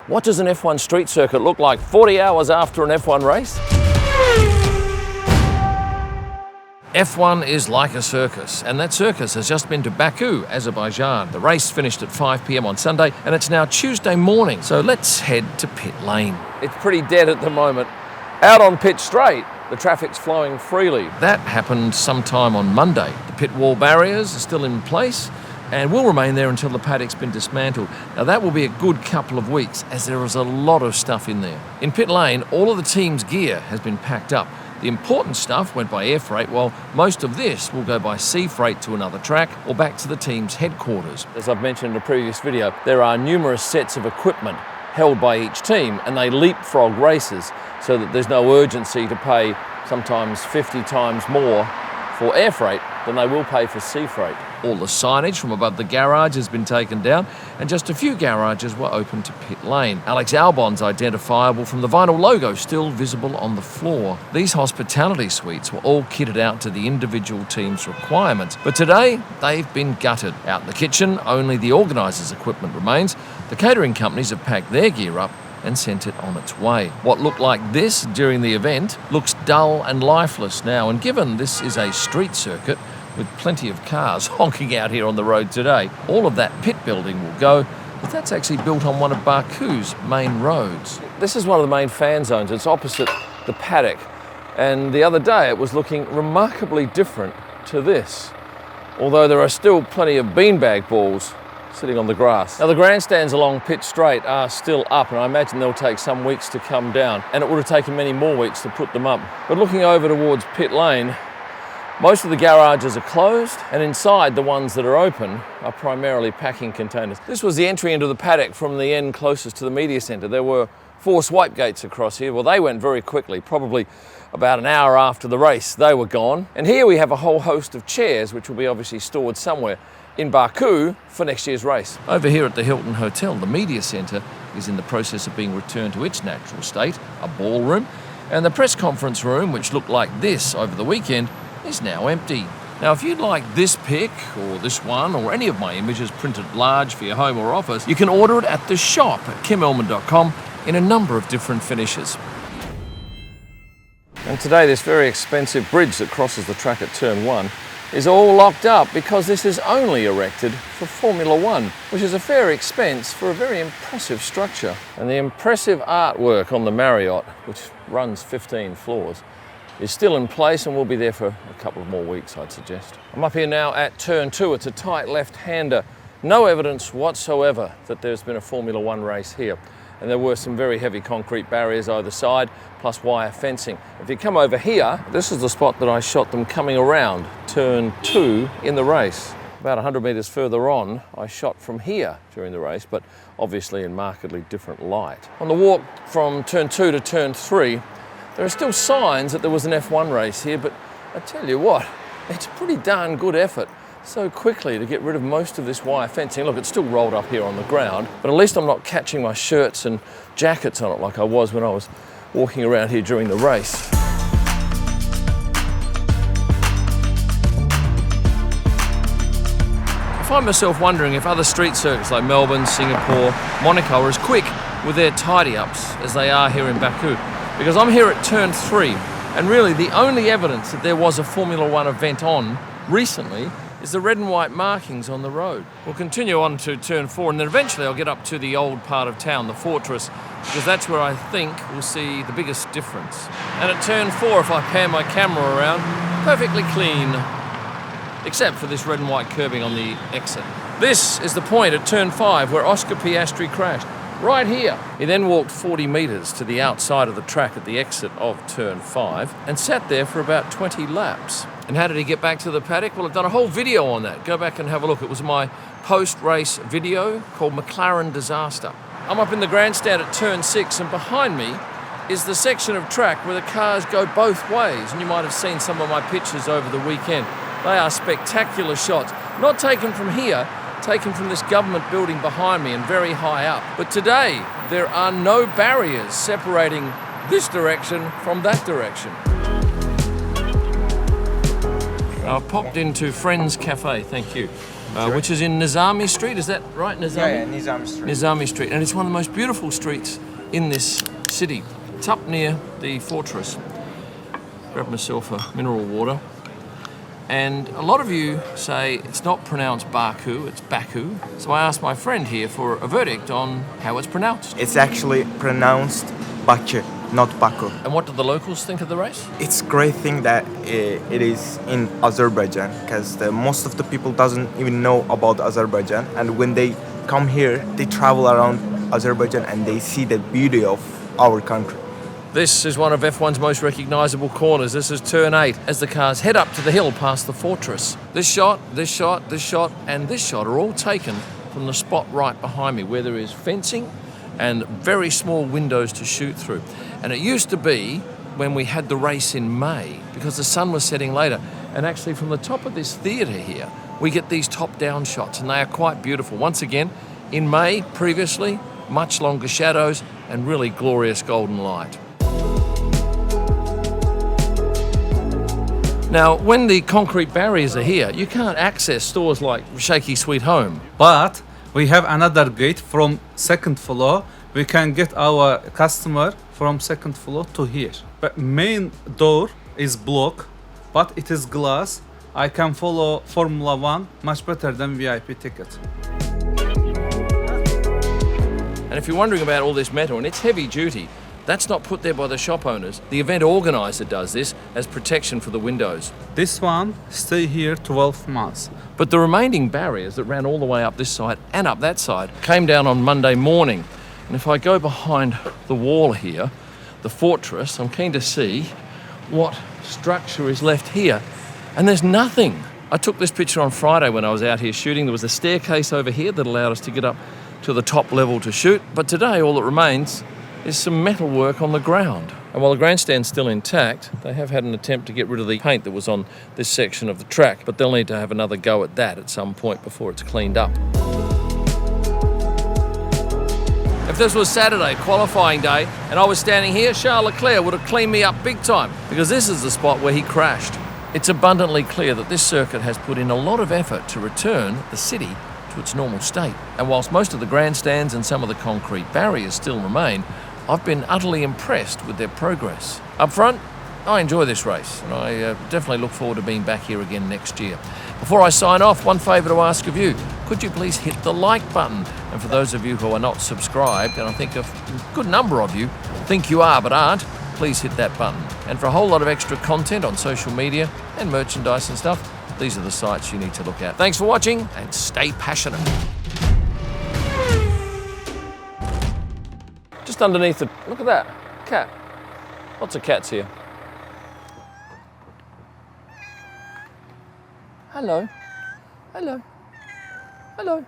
What does an F1 street circuit look like 40 hours after an F1 race? F1 is like a circus, and that circus has just been to Baku, Azerbaijan. The race finished at 5 p.m. on Sunday, and it's now Tuesday morning, so let's head to pit lane. It's pretty dead at the moment. Out on pit straight, the traffic's flowing freely. That happened sometime on Monday. The pit wall barriers are still in place and will remain there until the paddock's been dismantled. Now that will be a good couple of weeks, as there is a lot of stuff in there. In pit lane, all of the team's gear has been packed up. The important stuff went by air freight, while most of this will go by sea freight to another track or back to the team's headquarters. As I've mentioned in a previous video, there are numerous sets of equipment held by each team, and they leapfrog races so that there's no urgency to pay sometimes 50 times more for air freight than they will pay for sea freight. All the signage from above the garage has been taken down, and just a few garages were open to pit lane. Alex Albon's identifiable from the vinyl logo still visible on the floor. These hospitality suites were all kitted out to the individual team's requirements, but today they've been gutted. Out in the kitchen, only the organisers' equipment remains. The catering companies have packed their gear up and sent it on its way. What looked like this during the event looks dull and lifeless now, and given this is a street circuit with plenty of cars honking out here on the road today, all of that pit building will go, but that's actually built on one of Baku's main roads. This is one of the main fan zones. It's opposite the paddock, and the other day it was looking remarkably different to this, although there are still plenty of beanbag balls sitting on the grass. Now the grandstands along pit straight are still up, and I imagine they'll take some weeks to come down, and it would have taken many more weeks to put them up. But looking over towards pit lane, most of the garages are closed, and inside the ones that are open are primarily packing containers. This was the entry into the paddock from the end closest to the media centre. There were 4 swipe gates across here. Well, they went very quickly, probably about an hour after the race. They were gone. And here we have a whole host of chairs, which will be obviously stored somewhere in Baku for next year's race. Over here at the Hilton Hotel, the media centre is in the process of being returned to its natural state, a ballroom, and the press conference room, which looked like this over the weekend, is now empty. Now, if you'd like this pic, or this one, or any of my images printed large for your home or office, you can order it at the shop at kimellman.com in a number of different finishes. And today, this very expensive bridge that crosses the track at Turn 1 is all locked up because this is only erected for Formula One, which is a fair expense for a very impressive structure. And the impressive artwork on the Marriott, which runs 15 floors, is still in place and will be there for a couple of more weeks, I'd suggest. I'm up here now at Turn 2. It's a tight left-hander. No evidence whatsoever that there's been a Formula One race here. And there were some very heavy concrete barriers either side, plus wire fencing. If you come over here, this is the spot that I shot them coming around Turn 2 in the race. About 100 metres further on, I shot from here during the race, but obviously in markedly different light. On the walk from Turn 2 to Turn 3, there are still signs that there was an F1 race here, but I tell you what, it's a pretty darn good effort so quickly to get rid of most of this wire fencing. Look, it's still rolled up here on the ground, but at least I'm not catching my shirts and jackets on it like I was when I was walking around here during the race. I find myself wondering if other street circuits like Melbourne, Singapore, Monaco are as quick with their tidy-ups as they are here in Baku. Because I'm here at Turn 3, and really the only evidence that there was a Formula One event on recently is the red and white markings on the road. We'll continue on to Turn 4, and then eventually I'll get up to the old part of town, the Fortress, because that's where I think we'll see the biggest difference. And at Turn 4, if I pan my camera around, perfectly clean, except for this red and white curbing on the exit. This is the point at Turn 5 where Oscar Piastri crashed. Right here. He then walked 40 metres to the outside of the track at the exit of Turn 5 and sat there for about 20 laps. And how did he get back to the paddock? Well, I've done a whole video on that. Go back and have a look. It was my post-race video called McLaren Disaster. I'm up in the grandstand at Turn 6, and behind me is the section of track where the cars go both ways. And you might have seen some of my pictures over the weekend. They are spectacular shots. Not taken from here, taken from this government building behind me and very high up. But today, there are no barriers separating this direction from that direction. I've popped into Friends Cafe, thank you. which is in Nizami Street. Is that right, Nizami? Yeah, Nizami Street. Nizami Street, and it's one of the most beautiful streets in this city. It's up near the fortress. Grab myself a mineral water. And a lot of you say it's not pronounced Baku, it's Baku. So I asked my friend here for a verdict on how it's pronounced. It's actually pronounced Bakü, not Baku. And what do the locals think of the race? It's a great thing that it is in Azerbaijan, because most of the people doesn't even know about Azerbaijan, and when they come here, they travel around Azerbaijan and they see the beauty of our country. This is one of F1's most recognisable corners. This is turn 8 as the cars head up to the hill past the fortress. This shot, and this shot are all taken from the spot right behind me where there is fencing and very small windows to shoot through. And it used to be when we had the race in May because the sun was setting later. And actually from the top of this theatre here, we get these top-down shots and they are quite beautiful. Once again, in May previously, much longer shadows and really glorious golden light. Now, when the concrete barriers are here, you can't access stores like Shaky Sweet Home. But we have another gate from second floor. We can get our customer from second floor to here. But main door is blocked, but it is glass. I can follow Formula 1 much better than VIP ticket. And if you're wondering about all this metal, and it's heavy duty, that's not put there by the shop owners. The event organiser does this as protection for the windows. This one stay here 12 months. But the remaining barriers that ran all the way up this side and up that side came down on Monday morning. And if I go behind the wall here, the fortress, I'm keen to see what structure is left here. And there's nothing. I took this picture on Friday when I was out here shooting. There was a staircase over here that allowed us to get up to the top level to shoot. But today all that remains is some metal work on the ground. And while the grandstand's still intact, they have had an attempt to get rid of the paint that was on this section of the track, but they'll need to have another go at that at some point before it's cleaned up. If this was Saturday, qualifying day, and I was standing here, Charles Leclerc would have cleaned me up big time, because this is the spot where he crashed. It's abundantly clear that this circuit has put in a lot of effort to return the city to its normal state. And whilst most of the grandstands and some of the concrete barriers still remain, I've been utterly impressed with their progress. Up front, I enjoy this race, and I definitely look forward to being back here again next year. Before I sign off, one favour to ask of you. Could you please hit the like button? And for those of you who are not subscribed, and I think a good number of you think you are but aren't, please hit that button. And for a whole lot of extra content on social media and merchandise and stuff, these are the sites you need to look at. Thanks for watching, and stay passionate. Just underneath the... Look at that. Cat. Lots of cats here. Hello. Hello. Hello.